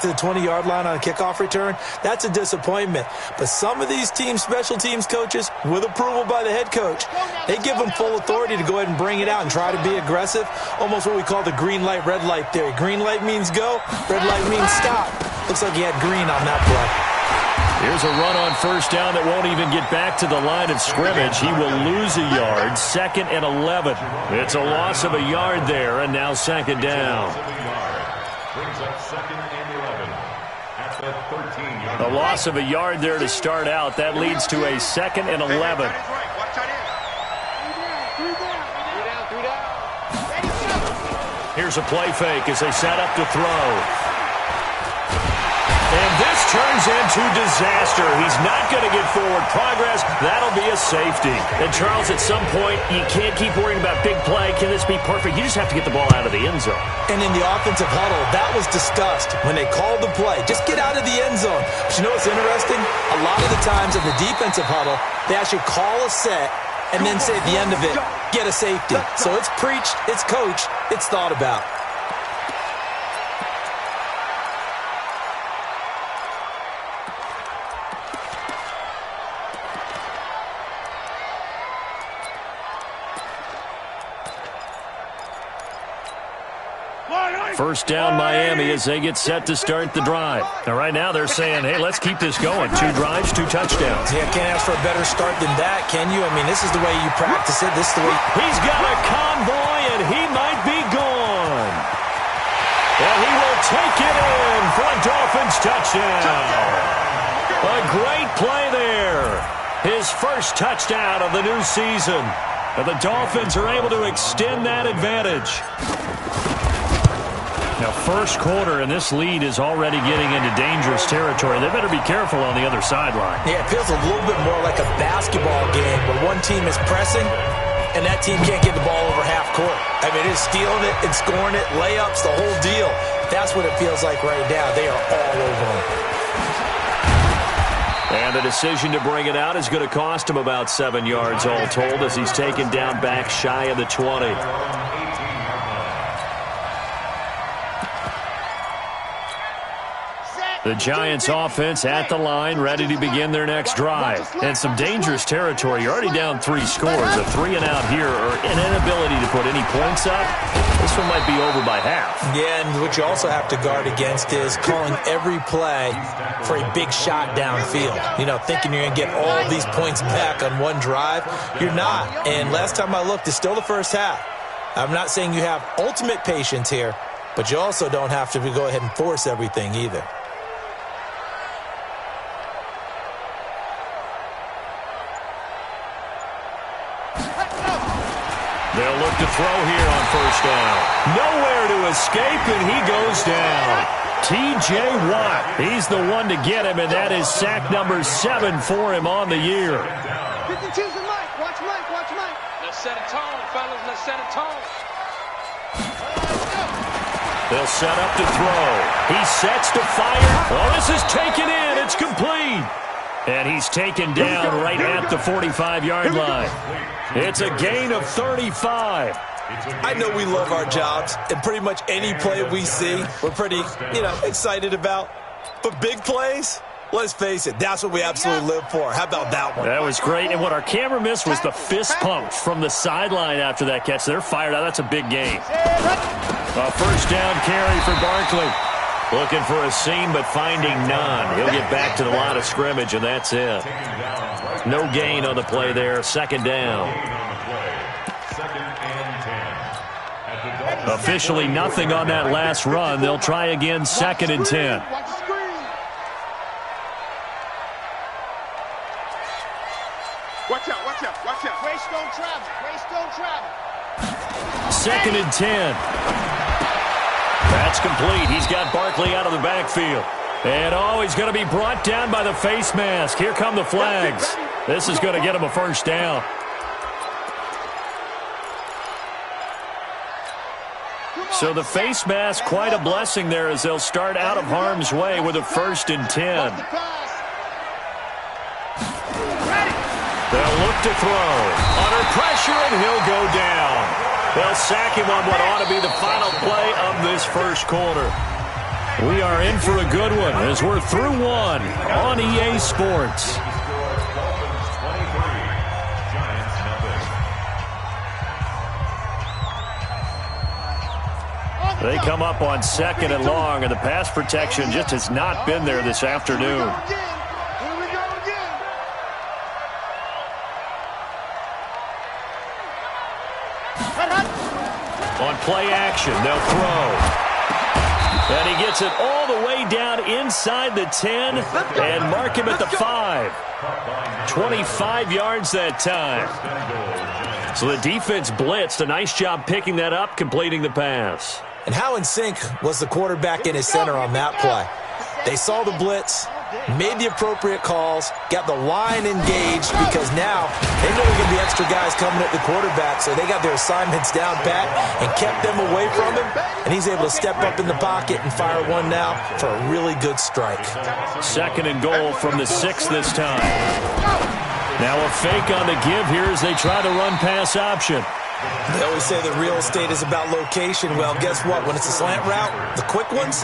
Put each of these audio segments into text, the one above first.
to the 20-yard line on a kickoff return, that's a disappointment. But some of these team special teams coaches, with approval by the head coach, they give them full authority to go ahead and bring it out and try to be aggressive, almost what we call the green light, red light theory. Green light means go, red light means stop. Looks like he had green on that play. Here's a run on first down that won't even get back to the line of scrimmage. He will lose a yard, 2nd and 11. It's a loss of a yard there, and now 2nd down. Brings up 2nd and 11 at the 13-yard line. A loss of a yard there to start out. That leads to a 2nd and 11. Here's a play fake as they set up to throw. And this turns into disaster. He's not going to get forward progress. That'll be a safety. And, Charles, at some point, you can't keep worrying about big play. Can this be perfect? You just have to get the ball out of the end zone. And in the offensive huddle, that was discussed when they called the play. Just get out of the end zone. But you know what's interesting? A lot of the times in the defensive huddle, they actually call a set and then say at the end of it, get a safety. So it's preached, it's coached, it's thought about. First down, Miami, as they get set to start the drive. Now, right now, they're saying, hey, let's keep this going. 2 drives, 2 touchdowns. Yeah, can't ask for a better start than that, can you? I mean, this is the way you practice it. This is the way. He's got a convoy, and he might be gone. And he will take it in for a Dolphins touchdown. A great play there. His first touchdown of the new season. And the Dolphins are able to extend that advantage. Now, first quarter, and this lead is already getting into dangerous territory. They better be careful on the other sideline. Yeah, it feels a little bit more like a basketball game where one team is pressing and that team can't get the ball over half court. I mean, it's stealing it, it's scoring it, layups, the whole deal. That's what it feels like right now. They are all over them. And the decision to bring it out is going to cost him about 7 yards all told as he's taken down back shy of the 20. The Giants offense at the line, ready to begin their next drive. And some dangerous territory. You're already down 3 scores. A 3-and-out here, or an inability to put any points up. This one might be over by half. Yeah, and what you also have to guard against is calling every play for a big shot downfield. You know, thinking you're going to get all these points back on one drive. You're not. And last time I looked, it's still the first half. I'm not saying you have ultimate patience here, but you also don't have to go ahead and force everything either. They'll look to throw here on first down. Nowhere to escape, and he goes down. T.J. Watt, he's the one to get him, and that is sack number 7 for him on the year. 52's the mic. Watch Mike, watch Mike. Let's set a tone, fellas. Let's set a tone. They'll set up to throw. He sets to fire. Oh, this is taken in. It's complete. And he's taken down right at the 45-yard line. It's a gain of 35. I know we love our jobs, and pretty much any play we see, we're pretty, excited about. But big plays, let's face it, that's what we absolutely live for. How about that one? That was great. And what our camera missed was the fist pump from the sideline after that catch. They're fired out. That's a big gain. A first down carry for Barkley. Looking for a seam, but finding none. He'll get back to the line of scrimmage, and that's it. No gain on the play there. 2nd down. Officially nothing on that last run. They'll try again, 2nd and 10. Watch out, watch out, watch out. Grace don't travel. Grace don't travel. 2nd and 10. That's complete. He's got Barkley out of the backfield. And, he's going to be brought down by the face mask. Here come the flags. This is going to get him a first down. So the face mask, quite a blessing there as they'll start out of harm's way with a 1st and 10. They'll look to throw. Under pressure, and he'll go down. They'll sack him on what ought to be the final play of this first quarter. We are in for a good one as we're through one on EA Sports. They come up on 2nd and long, and the pass protection just has not been there this afternoon. On play action, they'll throw. And he gets it all the way down inside the 10 and mark him at the 5. 25 yards that time. So the defense blitzed. A nice job picking that up, completing the pass. And how in sync was the quarterback and his center on that play? They saw the blitz, made the appropriate calls, got the line engaged because now they know there are going to be extra guys coming at the quarterback, so they got their assignments down pat and kept them away from him, and he's able to step up in the pocket and fire one now for a really good strike. 2nd and goal from the 6 this time. Now a fake on the give here as they try to run pass option. They always say that real estate is about location. Well, guess what? When it's a slant route, the quick ones,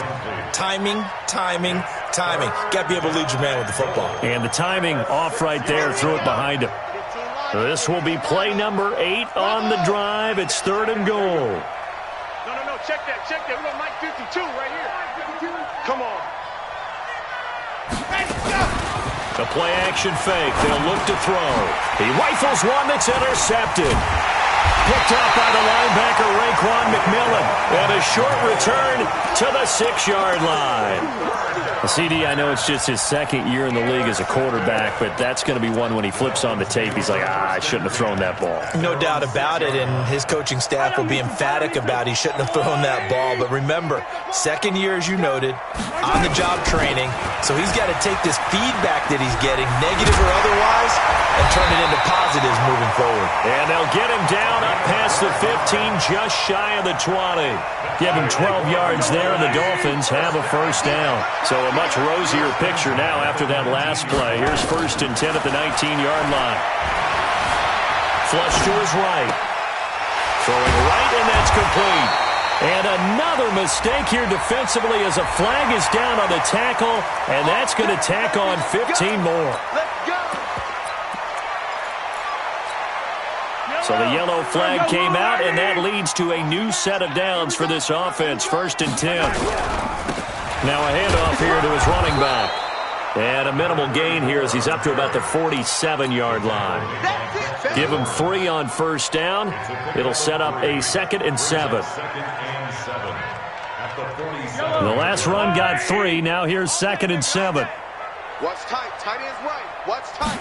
timing. Got to be able to lead your man with the football. And the timing off right there, threw it behind him. This will be play number 8 on the drive. It's 3rd and goal. No, check that. We got Mike 52 right here. Come on. The play action fake. They'll look to throw. He rifles one that's intercepted. Picked up by the linebacker, Raekwon McMillan. And a short return to the 6-yard line. CD, I know it's just his 2nd year in the league as a quarterback, but that's going to be one when he flips on the tape. He's like, I shouldn't have thrown that ball. No doubt about it, and his coaching staff will be emphatic about he shouldn't have thrown that ball. But remember, 2nd year, as you noted, on-the-job training, so he's got to take this feedback that he's getting, negative or otherwise, and turn it into positives moving forward. And they'll get him down up past the 15, just shy of the 20. Give him 12 yards there, and the Dolphins have a first down. So a much rosier picture now after that last play. Here's 1st and 10 at the 19-yard line. Flush to his right. Throwing right, and that's complete. And another mistake here defensively as a flag is down on the tackle, and that's going to tack on 15 more. So the yellow flag came out, and that leads to a new set of downs for this offense. 1st and 10. Now a handoff here to his running back. And a minimal gain here as he's up to about the 47-yard line. Give him 3 on 1st down. It'll set up a 2nd and 7. The last run got 3. Now here's 2nd and 7. Watch tight. Tight ends right. Watch tight.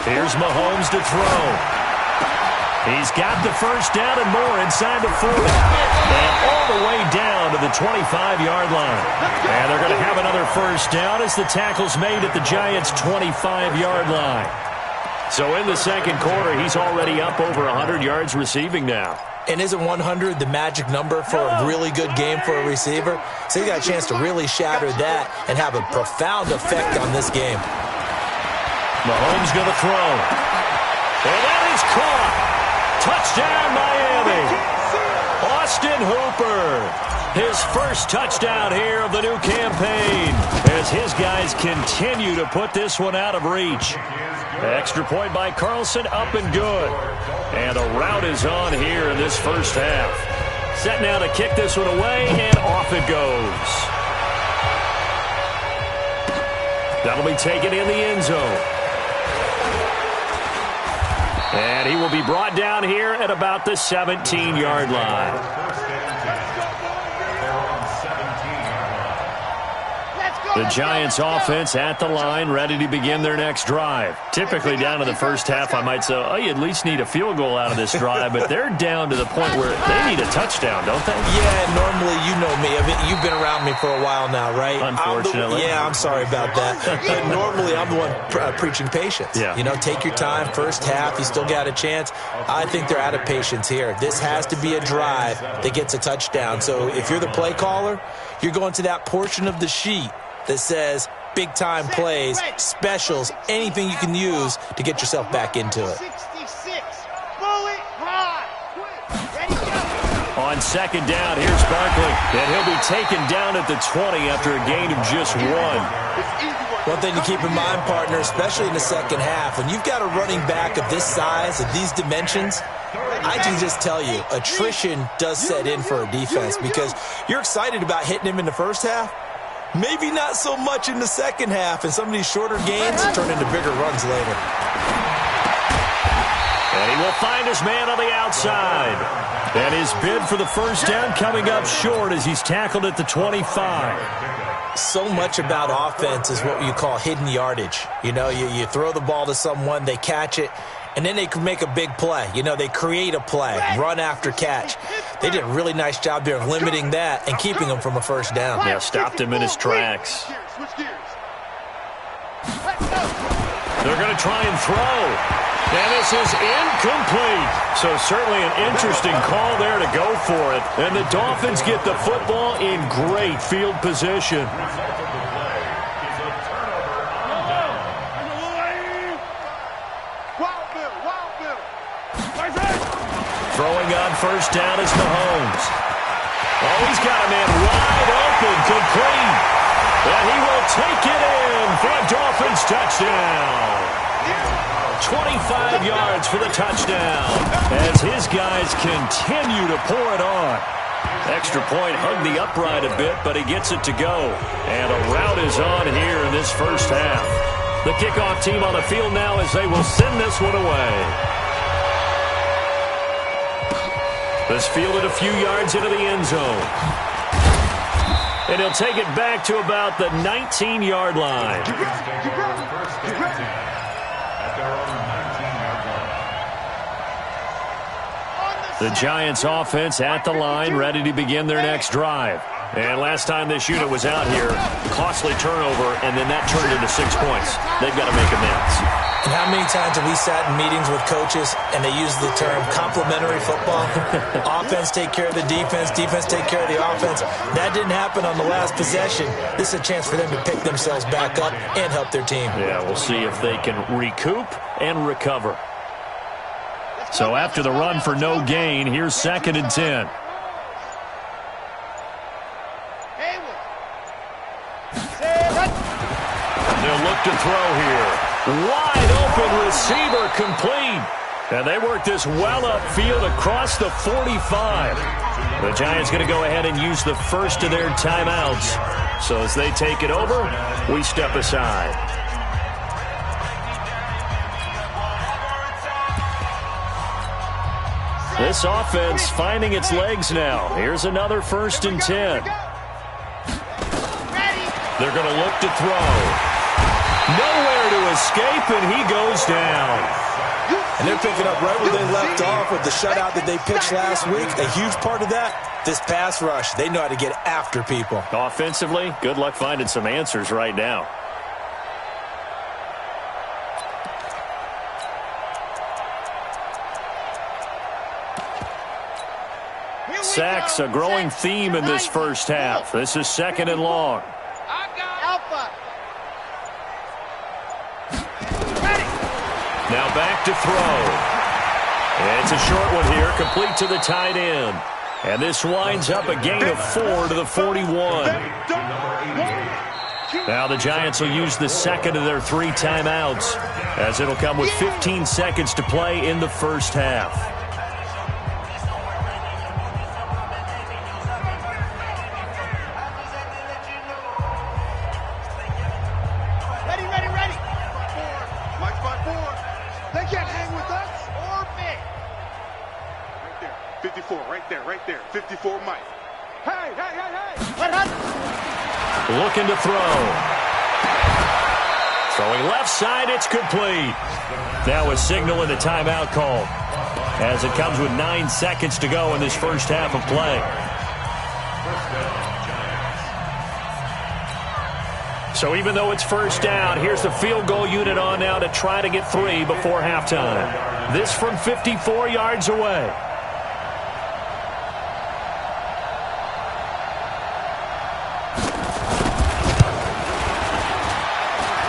Here's Mahomes to throw. He's got the first down and more inside the 40. And all the way down to the 25-yard line. And they're going to have another first down as the tackle's made at the Giants' 25-yard line. So in the 2nd quarter, he's already up over 100 yards receiving now. And isn't 100 the magic number for a really good game for a receiver? So he's got a chance to really shatter that and have a profound effect on this game. Mahomes going to throw. And that is caught. Touchdown, Miami. Austin Hooper. His first touchdown here of the new campaign as his guys continue to put this one out of reach. Extra point by Carlson, up and good. And the route is on here in this first half. Set now to kick this one away, and off it goes. That'll be taken in the end zone. And he will be brought down here at about the 17-yard line. The Giants offense at the line, ready to begin their next drive. Typically down to the first half, I might say, oh, you at least need a field goal out of this drive, but they're down to the point where they need a touchdown, don't they? Yeah, normally, you know me. I mean, you've been around me for a while now, right? Unfortunately. I'm sorry about that. But normally, I'm the one preaching patience. Yeah. You know, take your time. First half, you still got a chance. I think they're out of patience here. This has to be a drive that gets a touchdown. So if you're the play caller, you're going to that portion of the sheet that says big-time plays, specials, anything you can use to get yourself back into it. 66. Bullet hot. Ready, go. On second down, here's Barkley. And he'll be taken down at the 20 after a gain of just 1. One thing to keep in mind, partner, especially in the second half, when you've got a running back of this size, of these dimensions, I can just tell you, attrition does set in for a defense because you're excited about hitting him in the first half. Maybe not so much in the second half, and some of these shorter gains turn into bigger runs later. And he will find his man on the outside. And his bid for the first down coming up short as he's tackled at the 25. So much about offense is what you call hidden yardage. You know, you throw the ball to someone, they catch it, and then they can make a big play. You know, they create a play, run after catch. They did a really nice job there of limiting that and keeping him from a first down. Yeah, stopped him in his tracks. They're going to try and throw. And this is incomplete. So certainly an interesting call there to go for it. And the Dolphins get the football in great field position. Throwing on first down is Mahomes. Oh, he's got a man wide open, complete. And he will take it in for a Dolphins touchdown. 25 yards for the touchdown as his guys continue to pour it on. Extra point hugged the upright a bit, but he gets it to go. And a rout is on here in this first half. The kickoff team on the field now as they will send this one away. This fielded a few yards into the end zone. And he'll take it back to about the 19-yard line. The Giants offense at the line, ready to begin their next drive. And last time this unit was out here, costly turnover, and then that turned into 6 points. They've got to make amends. And how many times have we sat in meetings with coaches and they use the term complementary football? Offense take care of the defense, defense take care of the offense. That didn't happen on the last possession. This is a chance for them to pick themselves back up and help their team. Yeah, we'll see if they can recoup and recover. So after the run for no gain, here's 2nd and 10. They'll look to throw here. Wide open receiver complete. And they work this well upfield across the 45. The Giants going to go ahead and use the first of their timeouts. So as they take it over, we step aside. This offense finding its legs now. Here's another 1st and 10. They're going to look to throw. Nowhere to escape, and he goes down. And they're picking up right where they left off with the shutout that they pitched last week. A huge part of that, this pass rush. They know how to get after people. Offensively, good luck finding some answers right now. Sacks, a growing theme in this first half. This is 2nd and long. Now back to throw. It's a short one here, complete to the tight end. And this winds up a gain of 4 to the 41. Now the Giants will use the 2nd of their 3 timeouts, as it'll come with 15 seconds to play in the first half. Looking to throw. Throwing left side, it's complete. Now a signal and a timeout call, as it comes with 9 seconds to go in this first half of play. So even though it's first down, here's the field goal unit on now to try to get 3 before halftime. This from 54 yards away.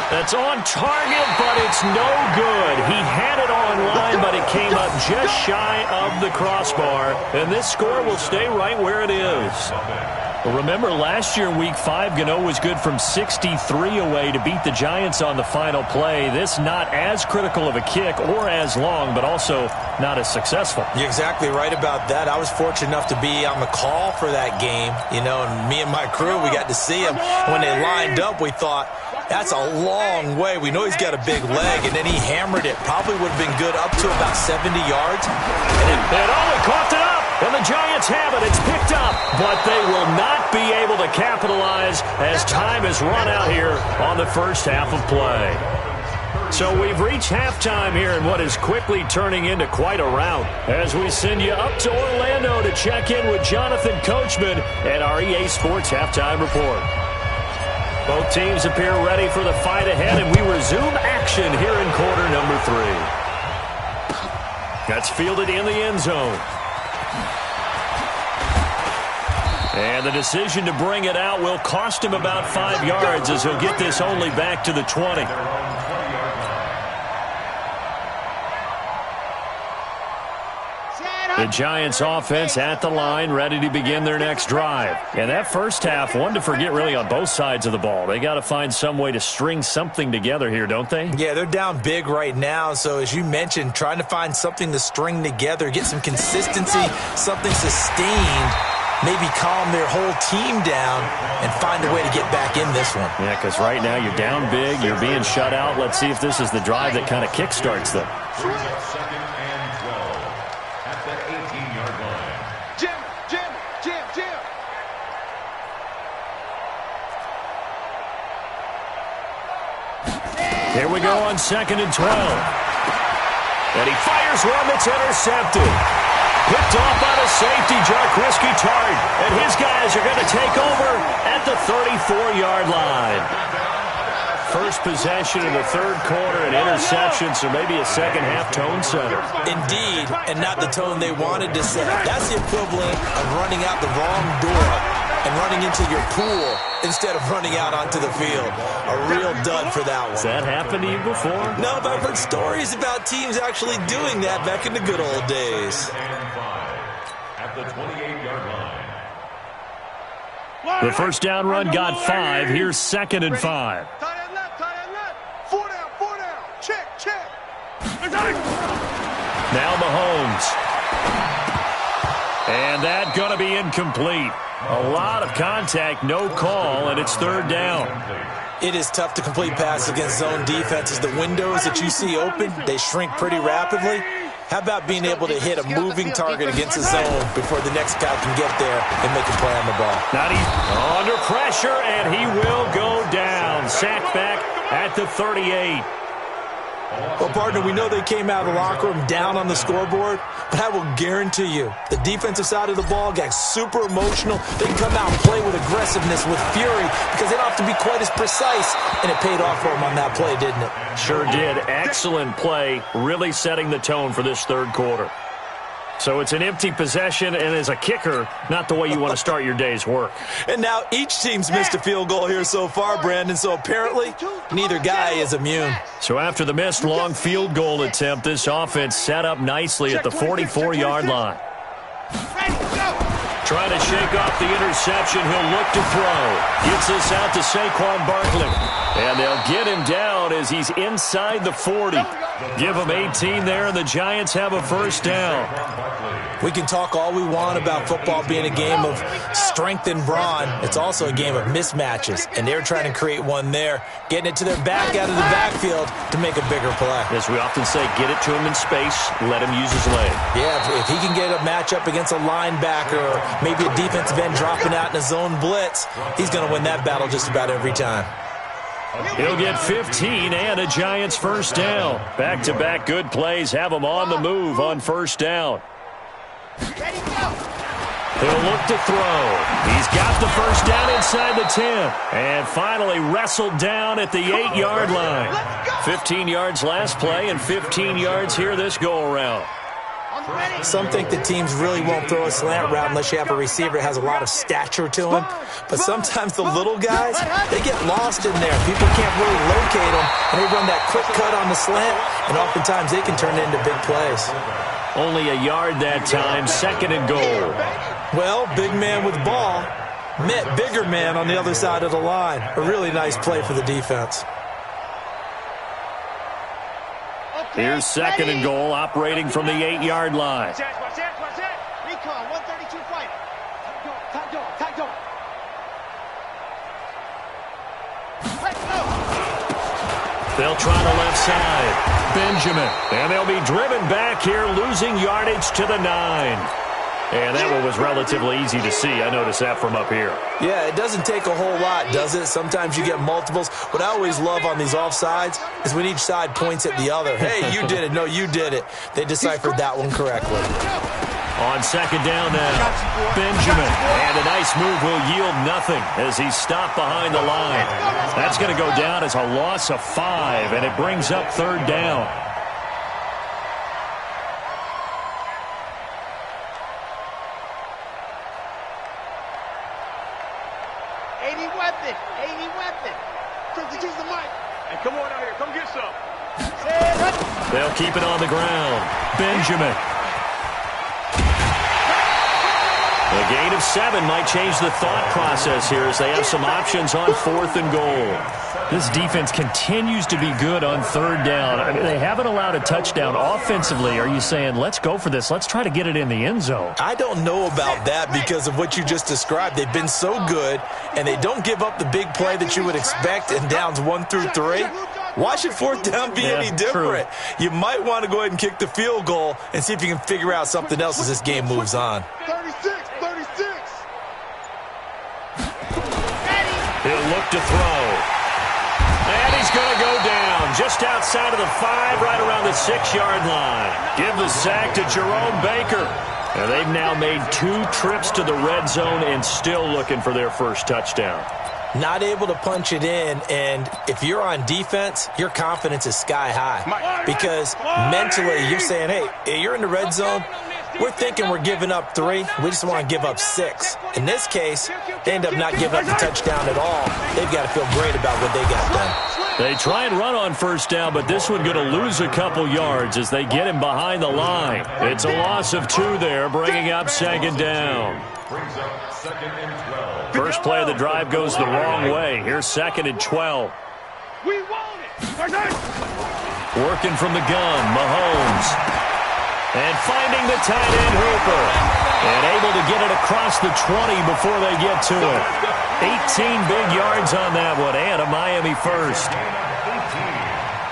That's on target, but it's no good. He had it online, but it came up just shy of the crossbar. And this score will stay right where it is. Remember, last year in Week 5, Gano was good from 63 away to beat the Giants on the final play. This not as critical of a kick or as long, but also not as successful. You're exactly right about that. I was fortunate enough to be on the call for that game, and me and my crew, we got to see him. When they lined up, we thought, that's a long way. We know he's got a big leg, and then he hammered it. Probably would have been good up to about 70 yards. And he coughed it up. And the Giants have it. It's picked up, but they will not be able to capitalize as time has run out here on the first half of play. So we've reached halftime here in what is quickly turning into quite a rout as we send you up to Orlando to check in with Jonathan Coachman and our EA Sports Halftime Report. Both teams appear ready for the fight ahead, and we resume action here in quarter number 3. That's fielded in the end zone. And the decision to bring it out will cost him about 5 yards as he'll get this only back to the 20. The Giants offense at the line, ready to begin their next drive. And that first half, one to forget really on both sides of the ball. They got to find some way to string something together here, don't they? Yeah, they're down big right now. So as you mentioned, trying to find something to string together, get some consistency, something sustained, maybe calm their whole team down and find a way to get back in this one. Yeah, because right now you're down big, you're being shut out. Let's see if this is the drive that kind of kickstarts them. Second and 12 at the 18-yard line. Jim. Here we go on 2nd and 12. And he fires one that's intercepted. Picked off by the safety, Jarquiski Tart. And his guys are going to take over at the 34-yard line. First possession in the third quarter, an interception, so maybe a second-half tone setter. Indeed, and not the tone they wanted to set. That's the equivalent of running out the wrong door and running into your pool instead of running out onto the field. A real dud for that one. Has that happened to you before? No, but I've heard stories about teams actually doing that back in the good old days. At the 28-yard line. The first down run got 5. Here's 2nd and 5. Tight end left. 4 down. Check. Now Mahomes. And that going to be incomplete. A lot of contact, no call, and it's 3rd down. It is tough to complete passes against zone defenses. The windows that you see open, they shrink pretty rapidly. How about being able to hit a moving target against a zone before the next guy can get there and make a play on the ball? Now he's under pressure, and he will go down. Sacked back at the 38. Well, partner, we know they came out of the locker room down on the scoreboard, but I will guarantee you the defensive side of the ball got super emotional. They can come out and play with aggressiveness, with fury, because they don't have to be quite as precise, and it paid off for them on that play, didn't it? Sure did. Excellent play, really setting the tone for this third quarter. So it's an empty possession, and as a kicker, not the way you want to start your day's work. And now each team's missed a field goal here so far, Brandon, so apparently neither guy is immune. So after the missed long field goal attempt, this offense set up nicely at the 44-yard line. Trying to shake off the interception, he'll look to throw. Gets this out to Saquon Barkley. And they'll get him down as he's inside the 40. Give him 18 there, and the Giants have a first down. We can talk all we want about football being a game of strength and brawn. It's also a game of mismatches, and they're trying to create one there, getting it to their back out of the backfield to make a bigger play. As we often say, get it to him in space, let him use his leg. Yeah, if he can get a matchup against a linebacker or maybe a defensive end dropping out in a zone blitz, he's going to win that battle just about every time. He'll get 15 and a Giants first down. Back-to-back good plays have him on the move on first down. He'll look to throw. He's got the first down inside the 10. And finally wrestled down at the 8-yard line. 15 yards last play and 15 yards here this go-around. Some think the teams really won't throw a slant route unless you have a receiver that has a lot of stature to him. But sometimes the little guys, they get lost in there. People can't really locate them, and they run that quick cut on the slant, and oftentimes they can turn it into big plays. Only a yard that time, 2nd and goal. Well, big man with ball met bigger man on the other side of the line. A really nice play for the defense. Here's 2nd and goal, operating from the 8-yard line. Recon, 132 fighter. Tight dog. They'll try the left side. Benjamin. And they'll be driven back here, losing yardage to the 9. And that one was relatively easy to see. I noticed that from up here. Yeah, it doesn't take a whole lot, does it? Sometimes you get multiples. What I always love on these offsides is when each side points at the other. Hey, you did it. No, you did it. They deciphered that one correctly. On 2nd down now, Benjamin. And a nice move will yield nothing as he's stopped behind the line. That's going to go down as a loss of 5, and it brings up 3rd down. Come on out here. Come get some. They'll keep it on the ground. Benjamin. A gain of 7 might change the thought process here as they have some options on 4th and goal. This defense continues to be good on 3rd down. I mean, they haven't allowed a touchdown offensively. Are you saying, let's go for this? Let's try to get it in the end zone. I don't know about that because of what you just described. They've been so good, and they don't give up the big play that you would expect in downs 1 through 3. Why should 4th down be any different? True. You might want to go ahead and kick the field goal and see if you can figure out something else as this game moves on. 36. He'll look to throw. And he's going to go down just outside of the 5, right around the 6-yard line. Give the sack to Jerome Baker. And they've now made 2 trips to the red zone and still looking for their first touchdown. Not able to punch it in, and if you're on defense, your confidence is sky high. Because mentally, you're saying, hey, you're in the red zone. We're thinking we're giving up 3. We just want to give up 6. In this case, they end up not giving up the touchdown at all. They've got to feel great about what they got done. They try and run on 1st down, but this one going to lose a couple yards as they get him behind the line. It's a loss of 2 there, bringing up 2nd down. First play of the drive goes the wrong way. Here's 2nd and 12. We want it. Working from the gun, Mahomes. And finding the tight end Hooper. And able to get it across the 20 before they get to it. 18 big yards on that one, and a Miami first.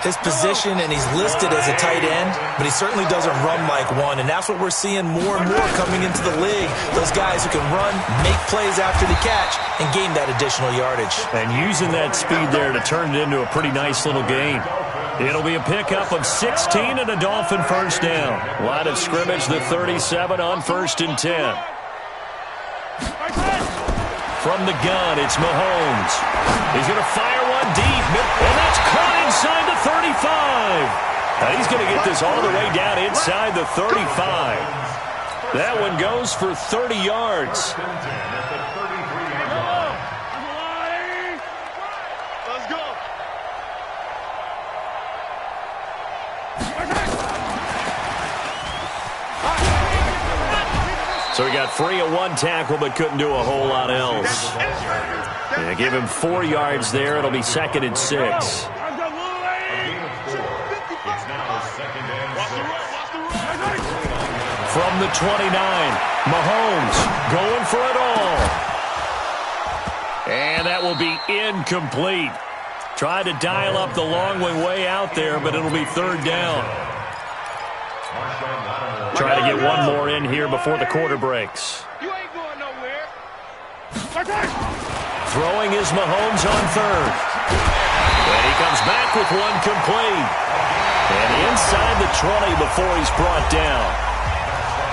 His position, and he's listed as a tight end, but he certainly doesn't run like one, and that's what we're seeing more and more coming into the league. Those guys who can run, make plays after the catch, and gain that additional yardage. And using that speed there to turn it into a pretty nice little gain. It'll be a pickup of 16 and a Dolphin first down. Line of scrimmage, the 37 on 1st and 10. From the gun, it's Mahomes. He's going to fire one deep, and that's caught inside the 35. And he's going to get this all the way down inside the 35. That one goes for 30 yards. So he got free of 1 tackle, but couldn't do a whole lot else. Yeah, give him 4 yards there. It'll be 2nd and 6. From the 29, Mahomes going for it all. And that will be incomplete. Tried to dial up the long way out there, but it'll be 3rd down. Try to get one more in here before the quarter breaks. You ain't going nowhere. Throwing is Mahomes on 3rd. And he comes back with one complete. And inside the 20 before he's brought down.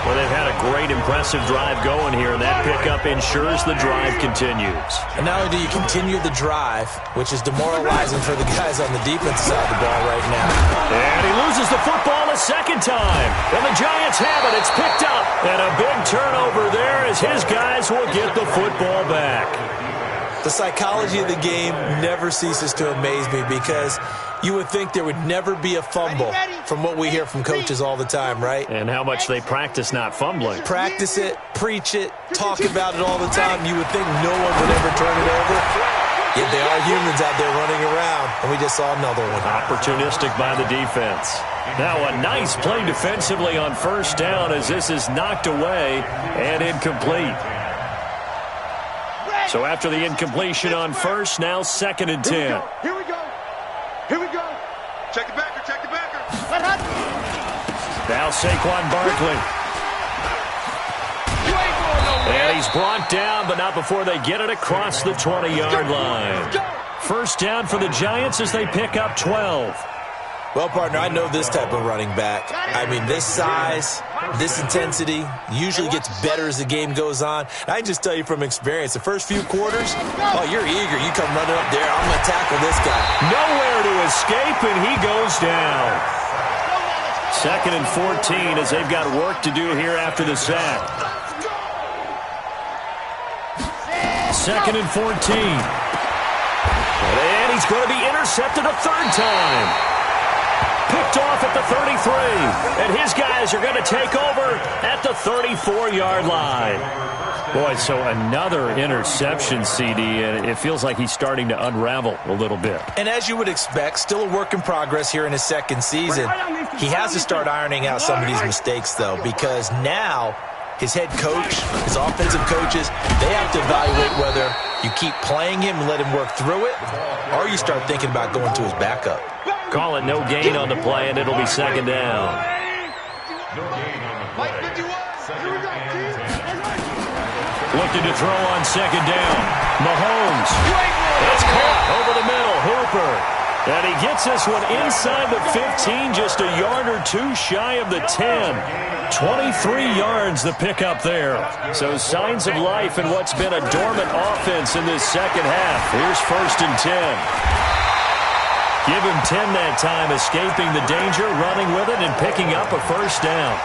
Well, they've had a great, impressive drive going here, and that pickup ensures the drive continues. And not only do you continue the drive, which is demoralizing for the guys on the defensive side of the ball right now. And he loses the football a second time. And the Giants have it. It's picked up. And a big turnover there as his guys will get the football back. The psychology of the game never ceases to amaze me because you would think there would never be a fumble from what we hear from coaches all the time, right? And how much they practice not fumbling. Practice it, preach it, talk about it all the time. You would think no one would ever turn it over. Yet they are humans out there running around, and we just saw another one. Opportunistic by the defense. Now a nice play defensively on first down as this is knocked away and incomplete. So after the incompletion on first, now 2nd and 10. Here we go. Here we go. Check the backer. Check the backer. Now Saquon Barkley. And he's brought down, but not before they get it across the 20-yard line. First down for the Giants as they pick up 12. Well, partner, I know this type of running back. I mean, this size, this intensity usually gets better as the game goes on. I can just tell you from experience, the first few quarters, oh, you're eager. You come running up there. I'm going to tackle this guy. Nowhere to escape, and he goes down. 2nd and 14 as they've got work to do here after the sack. 2nd and 14. And he's going to be intercepted a third time. Picked off at the 33, and his guys are going to take over at the 34-yard line. Boy, so another interception, CD, and it feels like he's starting to unravel a little bit. And as you would expect, still a work in progress here in his second season. He has to start ironing out some of these mistakes, though, because now his head coach, his offensive coaches, they have to evaluate whether you keep playing him and let him work through it, or you start thinking about going to his backup. Call it no gain on the play, and it'll be 2nd down. Looking to throw on 2nd down. Mahomes. It's caught over the middle. Hooper. And he gets this one inside the 15, just a yard or two shy of the 10. 23 yards the pickup there. So signs of life in what's been a dormant offense in this second half. Here's 1st and 10. Give him 10 that time, escaping the danger, running with it, and picking up a first down.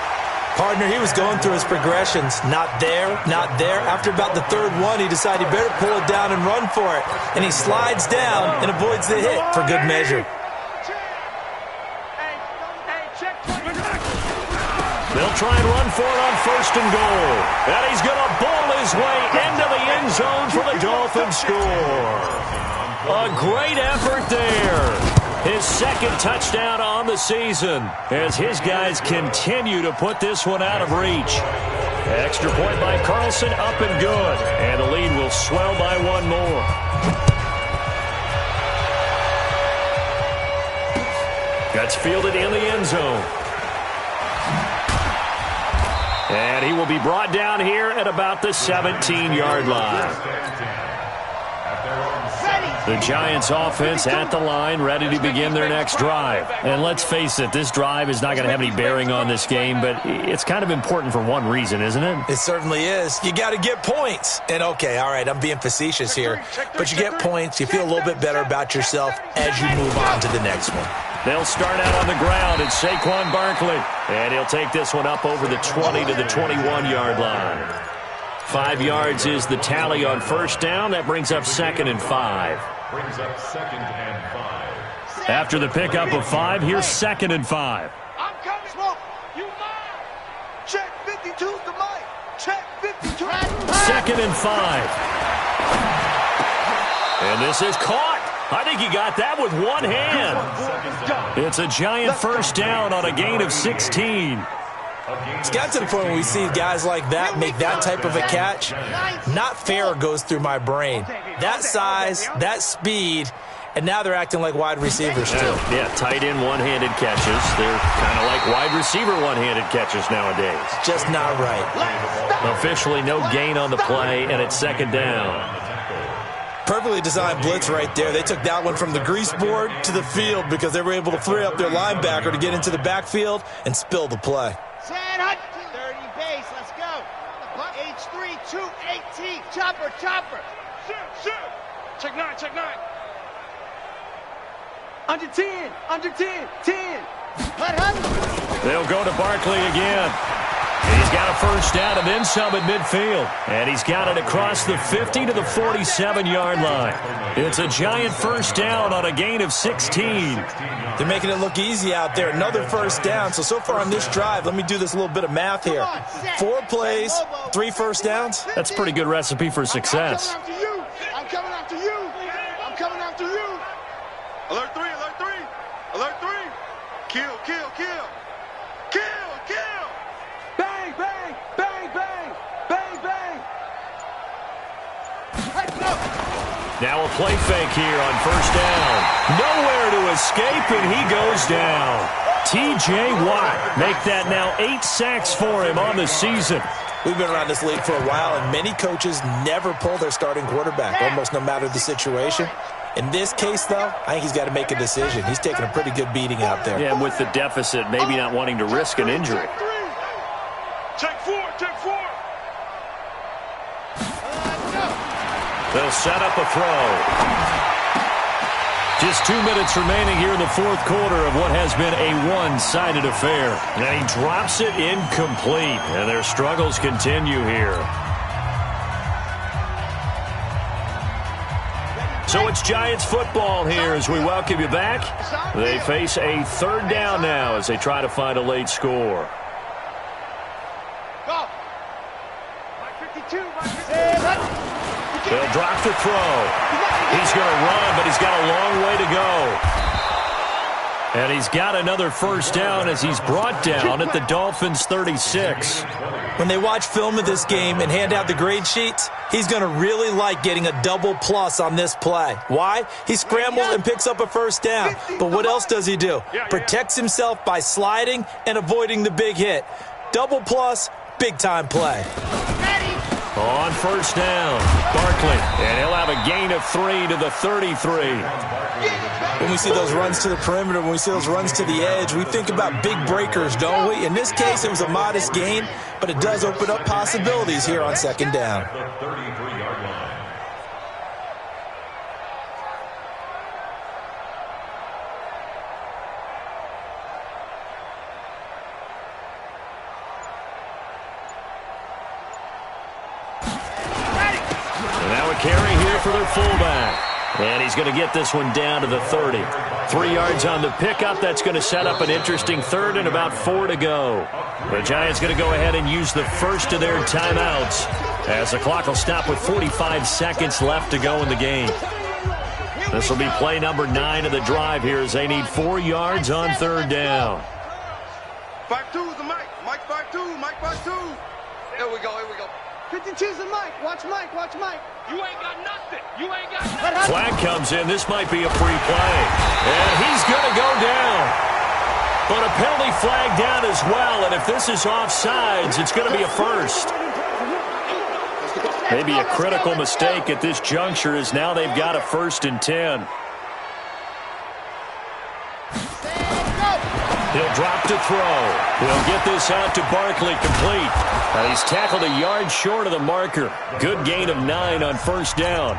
Partner, he was going through his progressions. Not there, not there. After about the third one, he decided he better pull it down and run for it. And he slides down and avoids the hit for good measure. They'll try and run for it on 1st and goal. And he's going to bowl his way into the end zone for the Dolphins score. A great effort there. His 2nd touchdown on the season as his guys continue to put this one out of reach. Extra point by Carlson, up and good. And the lead will swell by one more. That's fielded in the end zone. And he will be brought down here at about the 17-yard line. The Giants offense at the line, ready to begin their next drive. And let's face it, this drive is not going to have any bearing on this game, but it's kind of important for one reason, isn't it? It certainly is. You got to get points. And okay, all right, I'm being facetious here, but you get points, you feel a little bit better about yourself as you move on to the next one. They'll start out on the ground. It's Saquon Barkley. And he'll take this one up over the 20 to the 21-yard line. 5 yards is the tally on first down. That brings up 2nd and 5. After the pickup of 5, here's 2nd and 5. I'm coming. Smoke. You mine. Check 52's the mic. Check 52. 2nd and 5. And this is caught. I think he got that with one hand. It's a Giant first down on a gain of 16. It's got to the point where we see guys like that make that type of a catch. Not fair goes through my brain. That size, that speed, and now they're acting like wide receivers too. Yeah, tight end one-handed catches. They're kind of like wide receiver one-handed catches nowadays. Just not right. Officially no gain on the play, and it's 2nd down. Perfectly designed blitz right there. They took that one from the grease board to the field because they were able to free up their linebacker to get into the backfield and spill the play. 2-18. Chopper, chopper. Shoot. Check 9, check 9. Under 10, 10. They'll go to Barkley again. He's got a first down and then some at midfield. And he's got it across the 50 to the 47-yard line. It's a giant first down on a gain of 16. They're making it look easy out there. Another first down. So far on this drive, let me do this little bit of math here. 4 plays, 3 first downs. That's a pretty good recipe for success. I'm coming after you. Alert 3. Kill. Bang. Now a play fake here on first down. Nowhere to escape, and he goes down. T.J. Watt make that now 8 sacks for him on the season. We've been around this league for a while, and many coaches never pull their starting quarterback, almost no matter the situation. In this case, though, I think he's got to make a decision. He's taking a pretty good beating out there. Yeah, and with the deficit, maybe not wanting to risk an injury. Check 4. They'll set up a throw. Just 2 minutes remaining here in the fourth quarter of what has been a one-sided affair. And he drops it incomplete, and their struggles continue here. So it's Giants football here as we welcome you back. They face a third down now as they try to find a late score. Go. Mike 52. They'll drop the throw. He's going to run, but he's got a long way to go. And he's got another first down as he's brought down at the Dolphins' 36. When they watch film of this game and hand out the grade sheets, he's going to really like getting a double plus on this play. Why? He scrambles and picks up a first down. But what else does he do? Protects himself by sliding and avoiding the big hit. Double plus, big-time play. On first down, Barkley, and he'll have a gain of 3 to the 33. When we see those runs to the perimeter, when we see those runs to the edge, we think about big breakers, don't we? In this case, it was a modest gain, but it does open up possibilities here on second down. The 33-yard line. Carry here for their fullback. And he's going to get this one down to the 30. 3 yards on the pickup. That's going to set up an interesting third and about 4 to go. The Giants going to go ahead and use the first of their timeouts as the clock will stop with 45 seconds left to go in the game. This will be play number 9 of the drive here as they need 4 yards on third down. 5-2 is the Mike. Mike 5-2. Mike 5-2. Here we go. 52's the Mike. Watch Mike. You ain't got nothing. Flag comes in. This might be a free play. And he's going to go down. But a penalty flag down as well. And if this is offsides, it's going to be a first. Maybe a critical mistake at this juncture as now they've got a 1st and 10. He'll drop to throw. He'll get this out to Barkley complete. And he's tackled a yard short of the marker. Good gain of 9 on first down.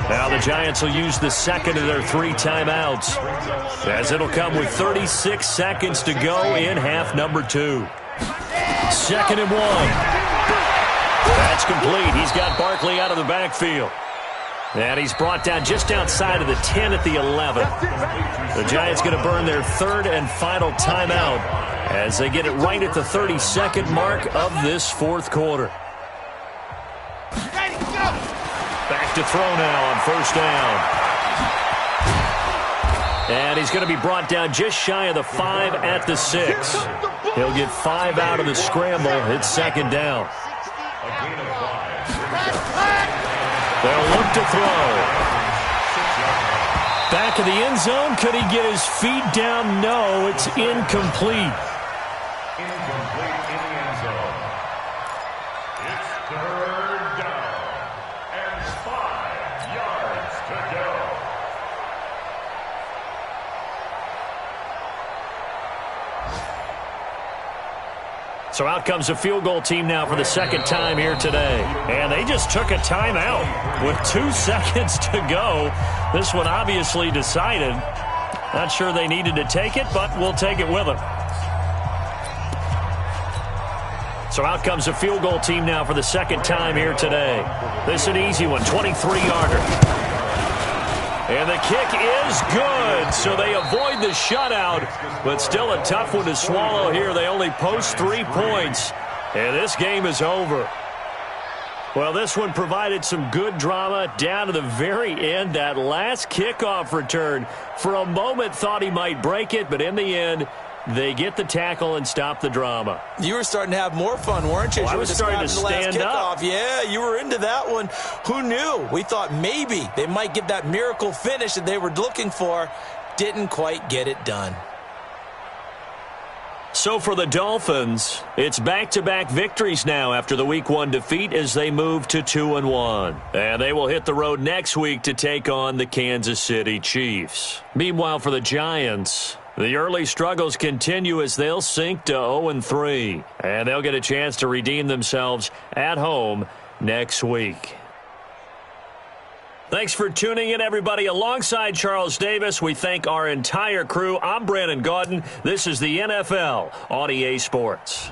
Now the Giants will use the second of their 3 timeouts, as it'll come with 36 seconds to go in half number 2. 2nd and 1. That's complete. He's got Barkley out of the backfield. And he's brought down just outside of the 10 at the 11. The Giants going to burn their 3rd and final timeout as they get it right at the 32nd mark of this 4th quarter. Back to throw now on first down. And he's going to be brought down just shy of the 5 at the 6. He'll get 5 out of the scramble. It's 2nd down. They'll look to throw. Back of the end zone. Could he get his feet down? No, it's incomplete. Incomplete in the end zone. It's 3rd down. And 5 yards to go. So out comes a field goal team now for the second time here today. And they just took a timeout with 2 seconds to go. This one obviously decided. Not sure they needed to take it, but we'll take it with them. So out comes a field goal team now for the second time here today. This is an easy one, 23-yarder. And the kick is good, so they avoid the shutout, but still a tough one to swallow here. They only post 3 points, and this game is over. Well, this one provided some good drama down to the very end. That last kickoff return, for a moment thought he might break it, but in the end, they get the tackle and stop the drama. You were starting to have more fun, weren't you? I was starting to stand up. Yeah, you were into that one. Who knew? We thought maybe they might get that miracle finish that they were looking for. Didn't quite get it done. So for the Dolphins, it's back-to-back victories now after the Week 1 defeat as they move to 2-1. And they will hit the road next week to take on the Kansas City Chiefs. Meanwhile, for the Giants, the early struggles continue as they'll sink to 0-3. And they'll get a chance to redeem themselves at home next week. Thanks for tuning in, everybody. Alongside Charles Davis, we thank our entire crew. I'm Brandon Gaudin. This is the NFL on EA Sports.